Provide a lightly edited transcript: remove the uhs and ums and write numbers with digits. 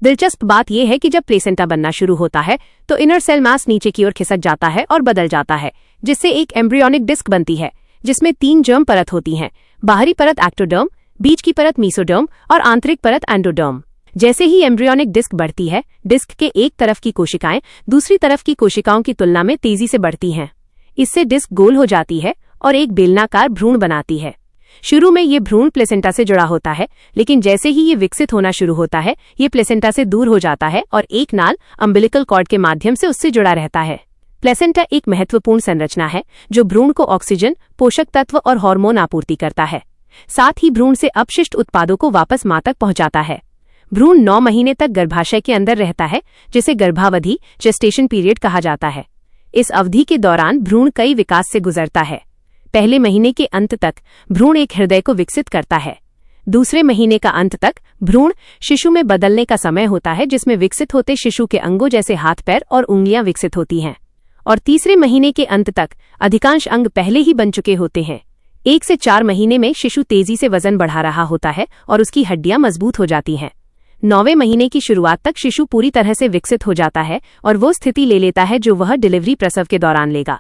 दिलचस्प बात यह है कि जब प्लेसेंटा बनना शुरू होता है तो इनर सेल मास नीचे की ओर खिसक जाता है और बदल जाता है, जिससे एक एम्ब्रियोनिक डिस्क बनती है जिसमें 3 जर्म परत होती हैं। बाहरी परत एक्टोडर्म, बीच की परत मीसोडर्म और आंतरिक परत एंडोडर्म। जैसे ही एम्ब्रियोनिक डिस्क बढ़ती है, डिस्क के एक तरफ की कोशिकाएं दूसरी तरफ की कोशिकाओं की तुलना में तेजी से बढ़ती हैं। इससे डिस्क गोल हो जाती है और एक बेलनाकार भ्रूण बनाती है। शुरू में ये भ्रूण प्लेसेंटा से जुड़ा होता है, लेकिन जैसे ही ये विकसित होना शुरू होता है, ये प्लेसेंटा से दूर हो जाता है और एक नाल अम्बिलिकल कॉर्ड के माध्यम से उससे जुड़ा रहता है। प्लेसेंटा एक महत्वपूर्ण संरचना है जो भ्रूण को ऑक्सीजन, पोषक तत्व और हार्मोन आपूर्ति करता है। साथ ही भ्रूण से अपशिष्ट उत्पादों को वापस मां तक पहुंचाता है। भ्रूण 9 महीने तक गर्भाशय के अंदर रहता है, जिसे गर्भावधि जेस्टेशन पीरियड कहा जाता है। इस अवधि के दौरान भ्रूण कई विकास से गुजरता है। पहले महीने के अंत तक भ्रूण एक हृदय को विकसित करता है। दूसरे महीने का अंत तक भ्रूण शिशु में बदलने का समय होता है, जिसमें विकसित होते शिशु के अंगों जैसे हाथ, पैर और उंगलियां विकसित होती हैं। और तीसरे महीने के अंत तक अधिकांश अंग पहले ही बन चुके होते हैं। 1 से 4 महीने में शिशु तेजी से वजन बढ़ा रहा होता है और उसकी हड्डियां मजबूत हो जाती हैं। 9वें महीने की शुरुआत तक शिशु पूरी तरह से विकसित हो जाता है और वो स्थिति ले लेता है जो वह डिलीवरी प्रसव के दौरान लेगा।